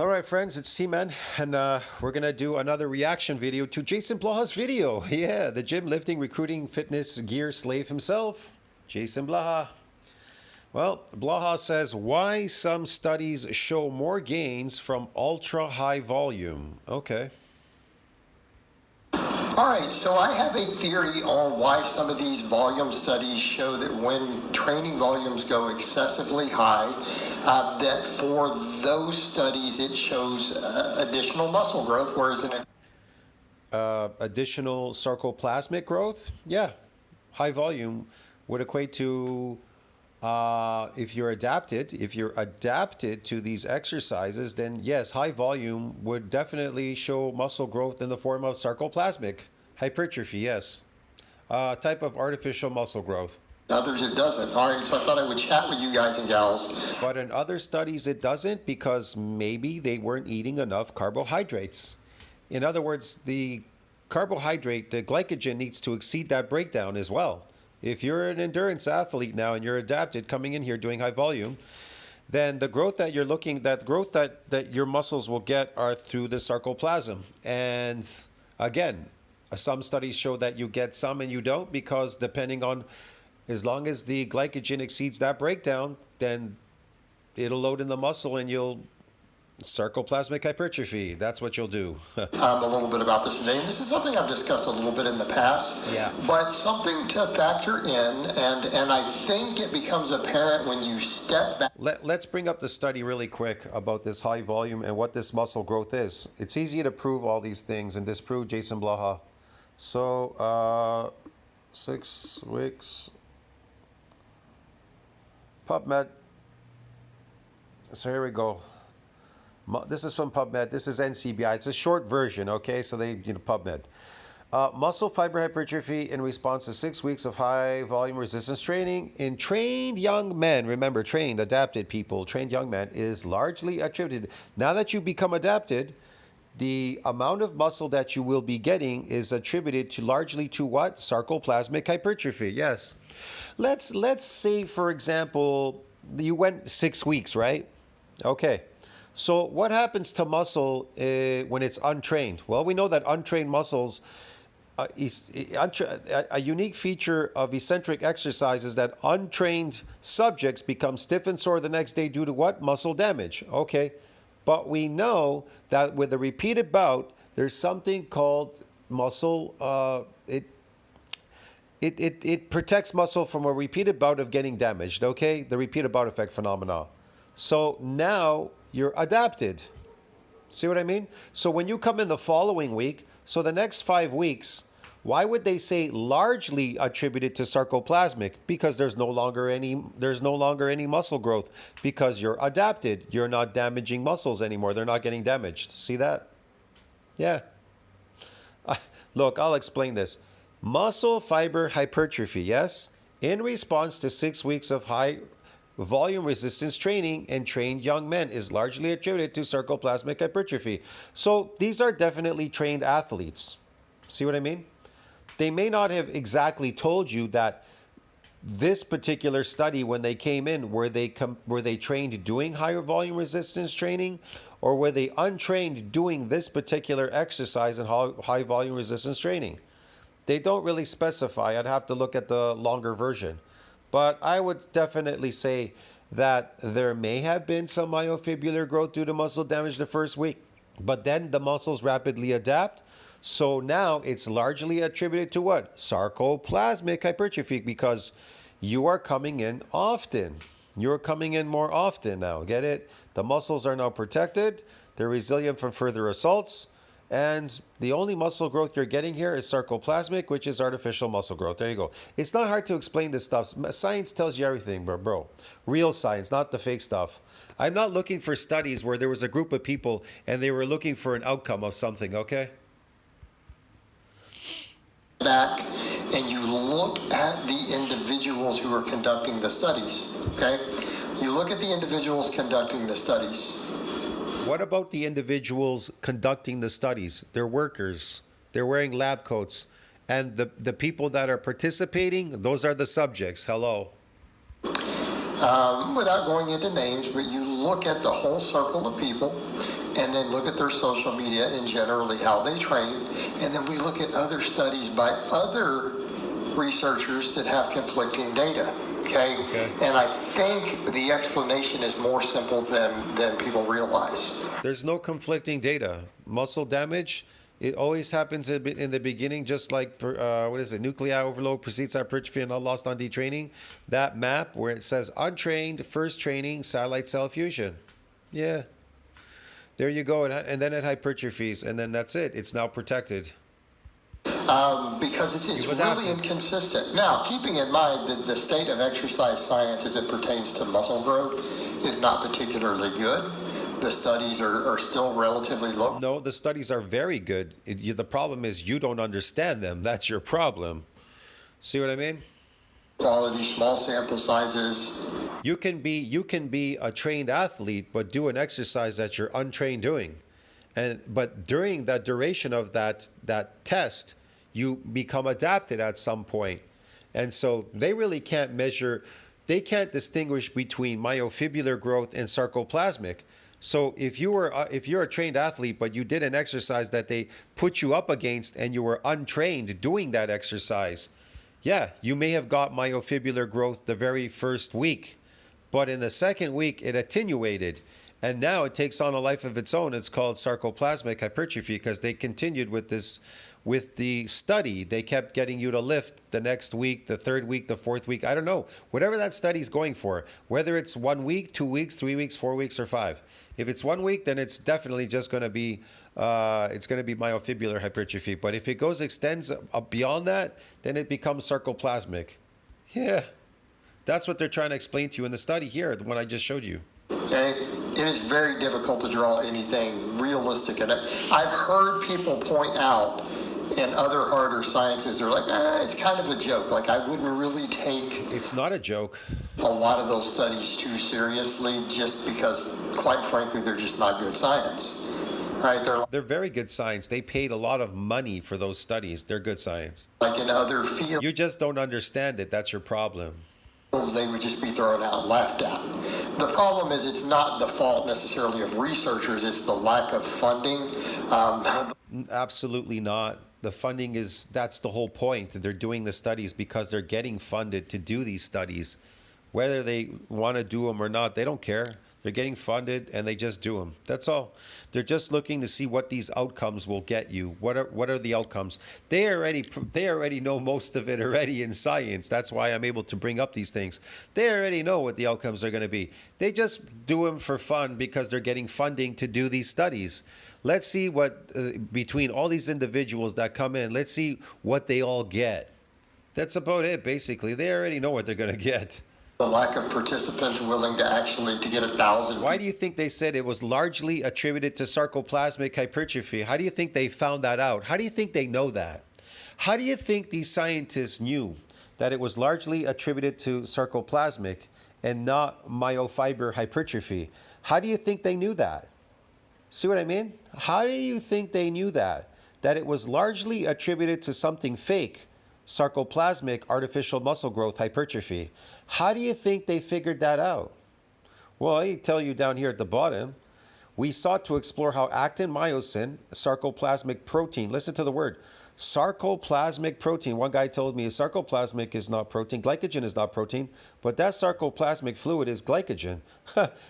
All right, friends, it's T-Man, and we're going to do another reaction video to JasonBlaha's video. Yeah, the gym, lifting, recruiting, fitness, gear slave himself, JasonBlaha. Well, Blaha says, why some studies show more gains from ultra-high volume. Okay. All right, so I have a theory on why some of these volume studies show that when training volumes go excessively high, that for those studies it shows additional muscle growth, whereas in Additional sarcoplasmic growth? Yeah. High volume would equate to, if you're adapted to these exercises, then yes, high volume would definitely show muscle growth in the form of sarcoplasmic hypertrophy, yes. Type of artificial muscle growth. others it doesn't. All right, so I thought I would chat with you guys and gals. But in other studies, it doesn't, because maybe they weren't eating enough carbohydrates. In other words, the carbohydrate, the glycogen, needs to exceed that breakdown as well. If you're an endurance athlete now and you're adapted, coming in here doing high volume, then the growth that you're looking, that growth that your muscles will get are through the sarcoplasm. And again, some studies show that you get some and you don't, because depending on, as long as the glycogen exceeds that breakdown, then it'll load in the muscle and you'll sarcoplasmic hypertrophy. That's what you'll do. A little bit about this today, and this is something I've discussed a little bit in the past. Yeah. But something to factor in, and I think it becomes apparent when you step back. Let's bring up the study really quick about this high volume and what this muscle growth is. It's easy to prove all these things and disprove JasonBlaha. So 6 weeks PubMed. So here we go. This is from PubMed. This is NCBI. It's a short version, okay? So they, PubMed. Muscle fiber hypertrophy in response to 6 weeks of high volume resistance training in trained young men. Remember, trained, adapted people, trained young men, is largely attributed. Now that you become adapted, the amount of muscle that you will be getting is attributed to largely to what? Sarcoplasmic hypertrophy. Yes. Let's say, for example, you went 6 weeks, right? Okay. So what happens to muscle when it's untrained? Well, we know that untrained muscles, a unique feature of eccentric exercise is that untrained subjects become stiff and sore the next day due to what? Muscle damage. Okay. But we know that with a repeated bout, there's something called muscle, it protects muscle from a repeated bout of getting damaged, okay? The repeated bout effect phenomena. So now you're adapted. See what I mean? So when you come in the following week, so the next 5 weeks, why would they say largely attributed to sarcoplasmic? Because there's no longer any muscle growth, because you're adapted. You're not damaging muscles anymore. They're not getting damaged. See that? Yeah. Look, I'll explain this. Muscle fiber hypertrophy, yes, in response to 6 weeks of high volume resistance training in trained young men, is largely attributed to sarcoplasmic hypertrophy. So these are definitely trained athletes. See what I mean? They may not have exactly told you that this particular study, when they came in, were they trained doing higher volume resistance training, or were they untrained doing this particular exercise in high volume resistance training? They don't really specify. I'd have to look at the longer version. But I would definitely say that there may have been some myofibrillar growth due to muscle damage the first week, but then the muscles rapidly adapt. So now it's largely attributed to what? Sarcoplasmic hypertrophy, because you are coming in often. You're coming in more often now. Get it? The muscles are now protected. They're resilient from further assaults. And the only muscle growth you're getting here is sarcoplasmic, which is artificial muscle growth. There you go. It's not hard to explain this stuff. Science tells you everything, bro. Real science, not the fake stuff. I'm not looking for studies where there was a group of people and they were looking for an outcome of something, okay? Back and you look at the individuals who are conducting the studies, okay? You look at the individuals conducting the studies. What about the individuals conducting the studies? They're workers. They're wearing lab coats. And the people that are participating, those are the subjects. Hello. Without going into names, but you look at the whole circle of people, and then look at their social media and generally how they train, and then we look at other studies by other researchers that have conflicting data. Okay? And I think the explanation is more simple than people realize. There's no conflicting data. Muscle damage, it always happens in the beginning, just like, nuclei overload precedes hypertrophy and not lost on detraining. That map where it says untrained, first training, satellite cell fusion. Yeah. There you go. And then it hypertrophies, and then that's it. It's now protected. Because it's really inconsistent. Now, keeping in mind that the state of exercise science as it pertains to muscle growth is not particularly good. The studies are still relatively low. No, the studies are very good. The problem is you don't understand them. That's your problem. See what I mean? Quality, small sample sizes. You can be a trained athlete, but do an exercise that you're untrained doing. But during the duration of that test, you become adapted at some point. And so they really can't measure, they can't distinguish between myofibular growth and sarcoplasmic. So if you're a trained athlete, but you did an exercise that they put you up against and you were untrained doing that exercise, yeah, you may have got myofibular growth the very first week, but in the second week it attenuated. And now it takes on a life of its own. It's called sarcoplasmic hypertrophy because they continued with the study. They kept getting you to lift the next week, the third week, the fourth week. I don't know. Whatever that study's going for, whether it's 1 week, 2 weeks, 3 weeks, 4 weeks, or 5. If it's 1 week, then it's definitely just going to be myofibular hypertrophy. But if it extends beyond that, then it becomes sarcoplasmic. Yeah, that's what they're trying to explain to you in the study here, the one I just showed you. Okay, it is very difficult to draw anything realistic in it. I've heard people point out in other harder sciences, they're like, it's kind of a joke. Like, I wouldn't really take... It's not a joke. A lot of those studies too seriously, just because, quite frankly, they're just not good science. Right? They're very good science. They paid a lot of money for those studies. They're good science. Like in other fields. You just don't understand it. That's your problem. They would just be thrown out and laughed at. The problem is it's not the fault necessarily of researchers, it's the lack of funding. Absolutely not. The funding that's the whole point. They're doing the studies because they're getting funded to do these studies. Whether they want to do them or not, they don't care. They're getting funded and they just do them. That's all. They're just looking to see what these outcomes will get you. What are the outcomes? They already know most of it already in science. That's why I'm able to bring up these things. They already know what the outcomes are going to be. They just do them for fun because they're getting funding to do these studies. Let's see what, between all these individuals that come in, let's see what they all get. That's about it, basically. They already know what they're going to get. The lack of participants willing to get 1,000. Why do you think they said it was largely attributed to sarcoplasmic hypertrophy? How do you think they found that out? How do you think they know that? How do you think these scientists knew that it was largely attributed to sarcoplasmic and not myofiber hypertrophy? How do you think they knew that? See what I mean? How do you think they knew that? That it was largely attributed to something fake, sarcoplasmic artificial muscle growth hypertrophy. How do you think they figured that out? Well, I tell you down here at the bottom, we sought to explore how actin myosin, sarcoplasmic protein, listen to the word, sarcoplasmic protein. One guy told me sarcoplasmic is not protein, glycogen is not protein, but that sarcoplasmic fluid is glycogen.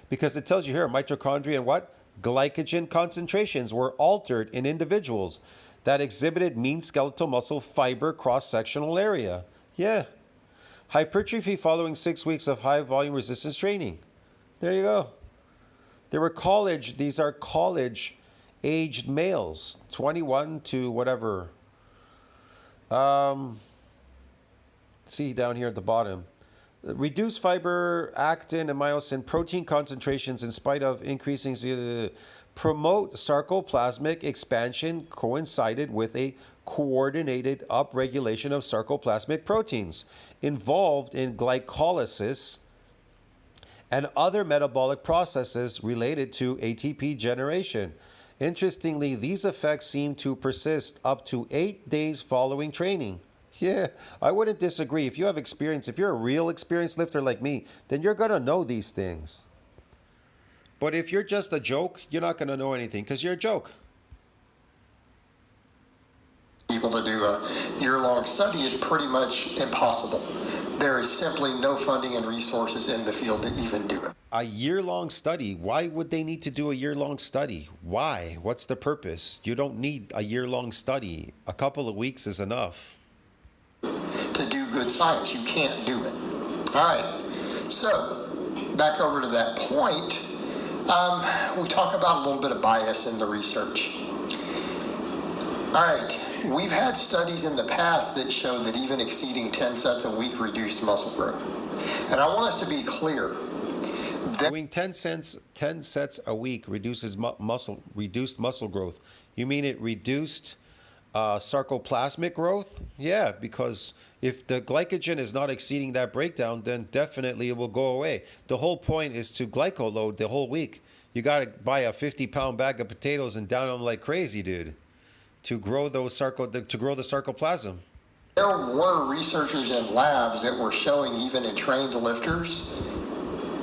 Because it tells you here, mitochondria and what? Glycogen concentrations were altered in individuals that exhibited mean skeletal muscle fiber cross-sectional area. Yeah. Hypertrophy following 6 weeks of high volume resistance training. There you go. These are college aged males, 21 to whatever. See down here at the bottom. Reduced fiber, actin, and myosin protein concentrations in spite of increasing promote sarcoplasmic expansion coincided with a coordinated upregulation of sarcoplasmic proteins involved in glycolysis and other metabolic processes related to ATP generation. Interestingly, these effects seem to persist up to 8 days following training. Yeah, I wouldn't disagree. If you have experience, if you're a real experienced lifter like me, then you're going to know these things. But if you're just a joke, you're not going to know anything because you're a joke. People to do a year-long study is pretty much impossible. There is simply no funding and resources in the field to even do it. A year-long study? Why would they need to do a year-long study? Why? What's the purpose? You don't need a year-long study. A couple of weeks is enough. To do good science, you can't do it. All right, so back over to that point, we talk about a little bit of bias in the research. All right, we've had studies in the past that show that even exceeding 10 sets a week reduced muscle growth. And I want us to be clear. Doing 10 sets a week reduces reduced muscle growth. You mean it reduced sarcoplasmic growth? Yeah, because if the glycogen is not exceeding that breakdown, then definitely it will go away. The whole point is to glycoload the whole week. You got to buy a 50-pound bag of potatoes and down them like crazy, dude, to grow the sarcoplasm. There were researchers in labs that were showing even in trained lifters,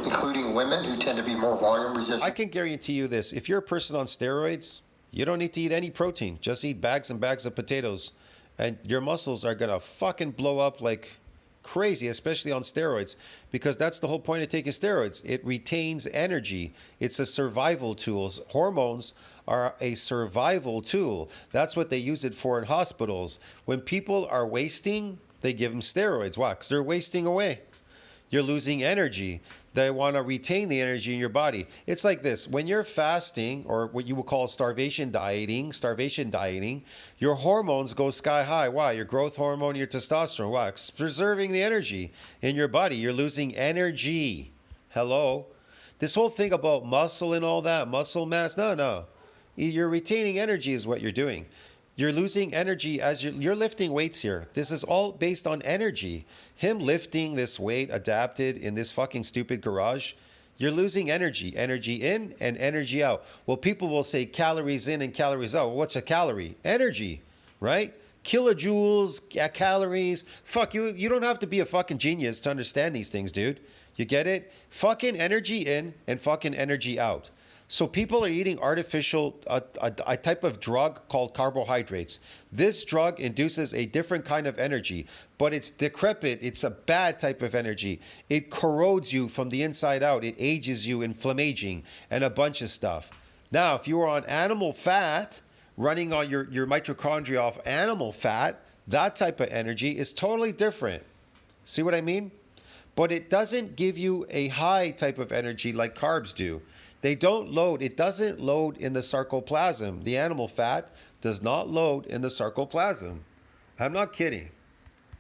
including women who tend to be more volume resistant. I can guarantee you this. If you're a person on steroids, you don't need to eat any protein. Just eat bags and bags of potatoes. And your muscles are going to fucking blow up like crazy, especially on steroids, because that's the whole point of taking steroids. It retains energy. It's a survival tool. Hormones are a survival tool. That's what they use it for in hospitals. When people are wasting, they give them steroids. Why? Because they're wasting away. You're losing energy. They want to retain the energy in your body. It's like this. When you're fasting, or what you would call starvation dieting, your hormones go sky high. Why? Your growth hormone, your testosterone. Why? It's preserving the energy in your body. You're losing energy. Hello? This whole thing about muscle and all that, muscle mass, no. You're retaining energy is what you're doing. You're losing energy as you're lifting weights here. This is all based on energy. Him lifting this weight adapted in this fucking stupid garage, you're losing energy. Energy in and energy out. Well, people will say calories in and calories out. Well, what's a calorie? Energy, right? Kilojoules, calories. Fuck, you don't have to be a fucking genius to understand these things, dude. You get it? Fucking energy in and fucking energy out. So people are eating artificial, a type of drug called carbohydrates. This drug induces a different kind of energy, but it's decrepit. It's a bad type of energy. It corrodes you from the inside out. It ages you, inflammaging, and a bunch of stuff. Now, if you are on animal fat, running on your mitochondria off animal fat, that type of energy is totally different. See what I mean? But it doesn't give you a high type of energy like carbs do. They don't load. It doesn't load in the sarcoplasm. The animal fat does not load in the sarcoplasm. I'm not kidding.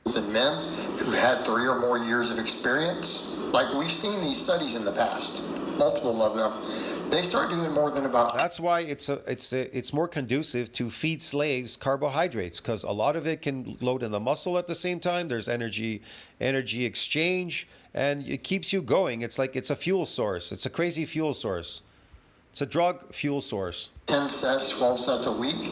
Than men who had 3 or more years of experience. Like we've seen these studies in the past, multiple of them. They start doing more than about. That's why it's more conducive to feed slaves carbohydrates, because a lot of it can load in the muscle at the same time. There's energy exchange, and it keeps you going. It's like it's a fuel source. It's a crazy fuel source. It's a drug fuel source. 10 sets, 12 sets a week.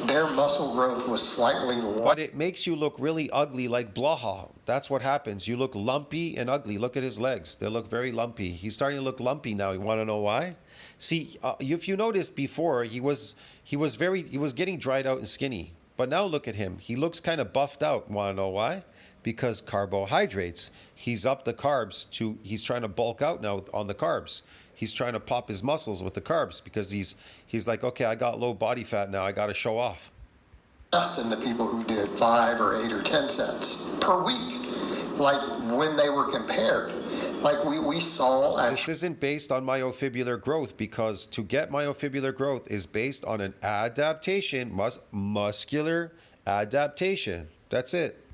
Their muscle growth was slightly lower. But it makes you look really ugly like Blaha. That's what happens. You look lumpy and ugly. Look at his legs. They look very lumpy. He's starting to look lumpy now. You want to know why? See, if you noticed before, he was getting dried out and skinny. But now look at him. He looks kind of buffed out. Want to know why? Because carbohydrates. He's up the carbs he's trying to bulk out now on the carbs. He's trying to pop his muscles with the carbs because he's like, okay, I got low body fat now. I got to show off. Less than the people who did 5 or 8 or 10 sets per week, like when they were compared. Like we saw. This isn't based on myofibrillar growth, because to get myofibrillar growth is based on an adaptation, muscular adaptation. That's it.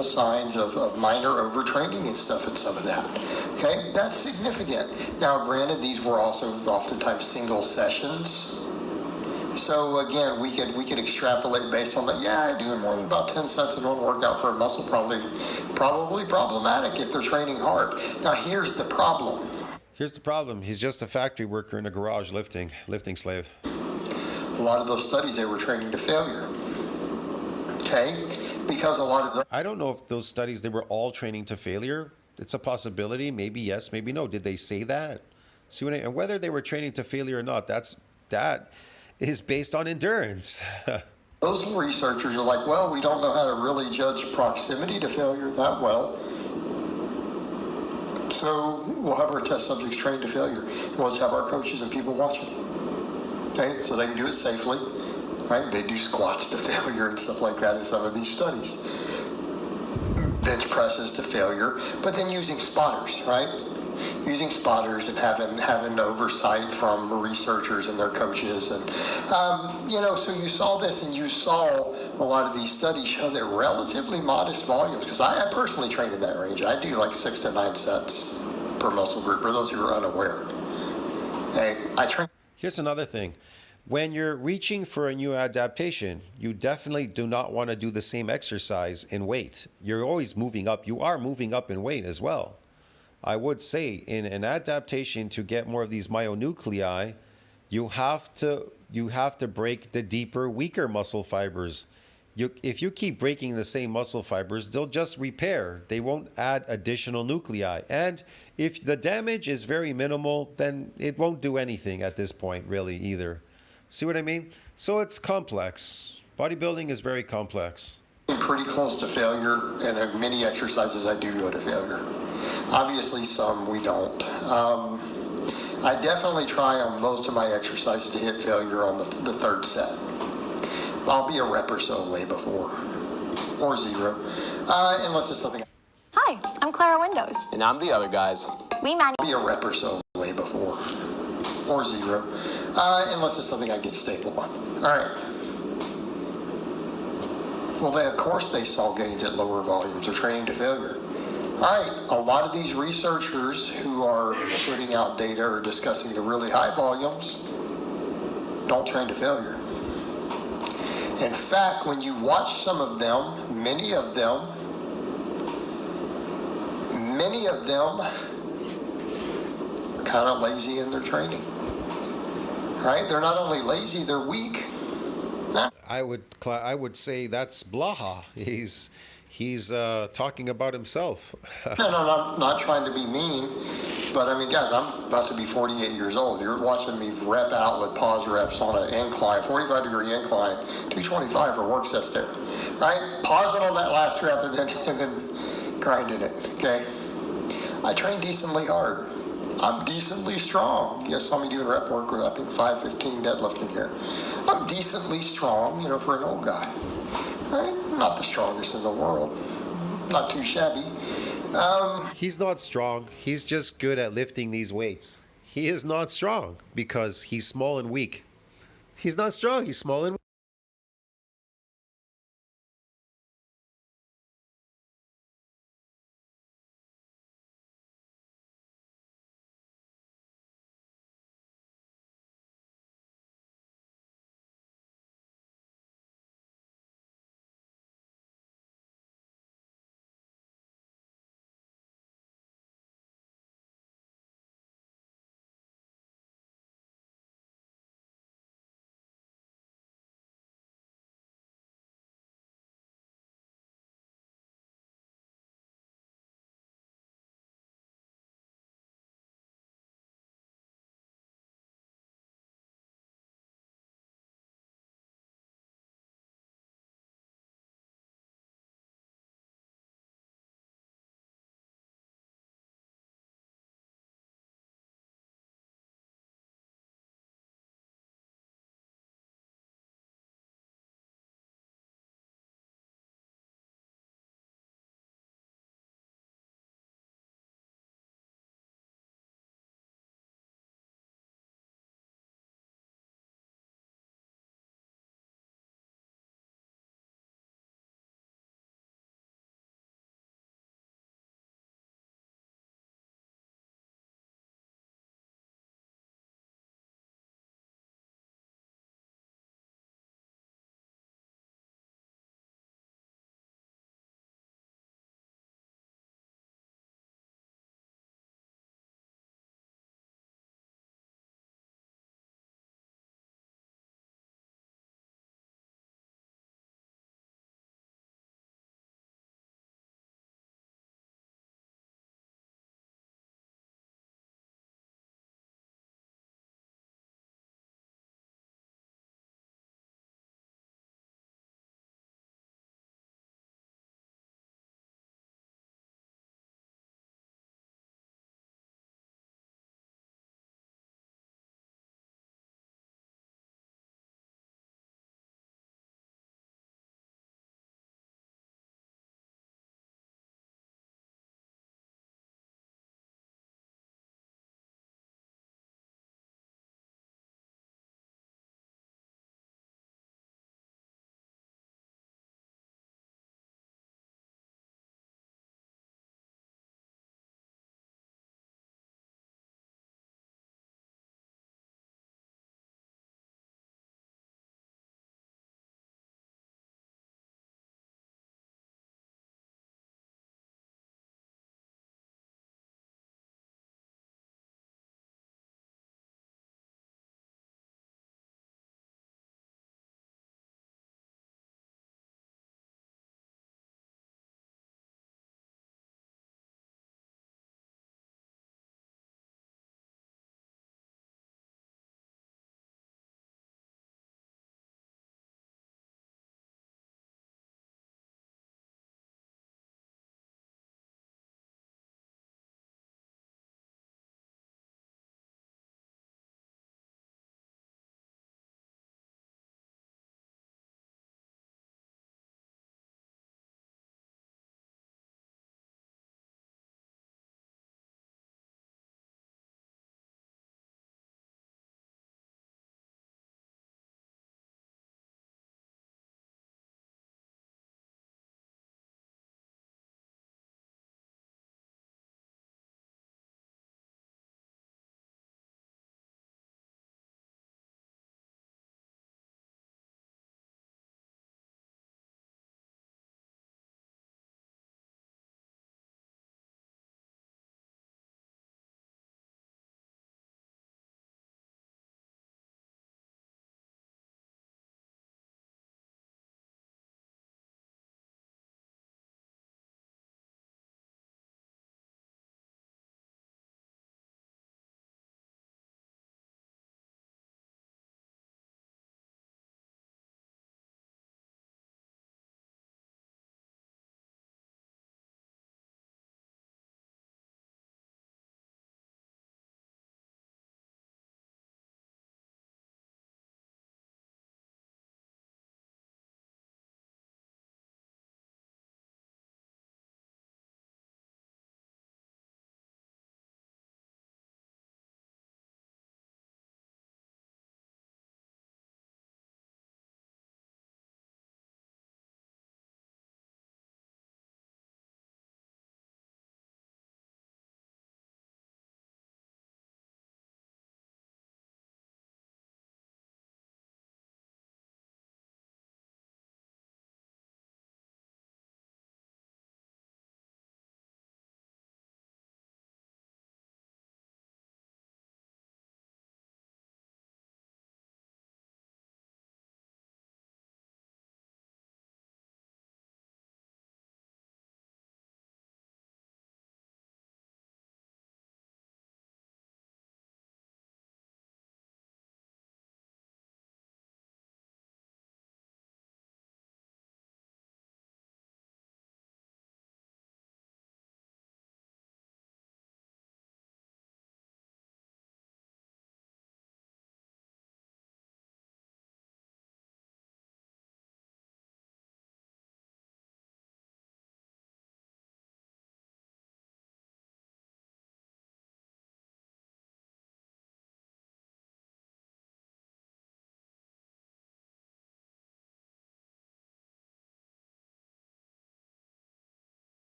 Signs of minor overtraining and stuff and some of that. Okay, that's significant. Now, granted, these were also oftentimes single sessions. So again, we could extrapolate based on that. Yeah, doing more than about 10 sets in one workout for a muscle probably problematic if they're training hard. Now, here's the problem. He's just a factory worker in a garage lifting slave. A lot of those studies, they were training to failure. Okay. Because a lot of them. I don't know if those studies, they were all training to failure. It's a possibility. Maybe yes, maybe no. Did they say that? See what I mean? And whether they were training to failure or not, that is based on endurance. Those researchers are like, well, we don't know how to really judge proximity to failure that well. So we'll have our test subjects trained to failure. And we'll just have our coaches and people watching. Okay, so they can do it safely. Right? They do squats to failure and stuff like that in some of these studies. Bench presses to failure, but then using spotters, right? Using spotters and having oversight from researchers and their coaches. And, so you saw this, and you saw a lot of these studies show that relatively modest volumes, because I personally train in that range. I do like 6 to 9 sets per muscle group, for those who are unaware. Okay, I train. Here's another thing. When you're reaching for a new adaptation, you definitely do not want to do the same exercise in weight. You're always moving up. You are moving up in weight as well. I would say in an adaptation to get more of these myonuclei, you have to break the deeper, weaker muscle fibers. If you keep breaking the same muscle fibers, they'll just repair. They won't add additional nuclei. And if the damage is very minimal, then it won't do anything at this point, really, either. See what I mean? So it's complex. Bodybuilding is very complex. Pretty close to failure, and in many exercises I do go to failure. Obviously some we don't. I definitely try on most of my exercises to hit failure on the third set. I'll be a rep or so away before, or 0, unless it's something. Hi, I'm Clara Windows. And I'm the other guys. Be a rep or so away before, or 0, unless it's something I get stapled on. All right. Well, of course they saw gains at lower volumes. They're training to failure. All right, a lot of these researchers who are putting out data or discussing the really high volumes don't train to failure. In fact, when you watch some of them, many of them are kind of lazy in their training. Right? They're not only lazy, they're weak. I would say that's Blaha. He's talking about himself. No, I'm not trying to be mean, but I mean, guys, I'm about to be 48 years old. You're watching me rep out with pause reps on an incline, 45-degree incline, 225 for work sets there, right? Pausing on that last rep and then grinding it, okay? I train decently hard. I'm decently strong. You guys saw me doing rep work with, I think, 515 deadlifting here. I'm decently strong, for an old guy. Right? Not the strongest in the world. Not too shabby. He's not strong. He's just good at lifting these weights. He is not strong because he's small and weak. He's not strong. He's small and weak.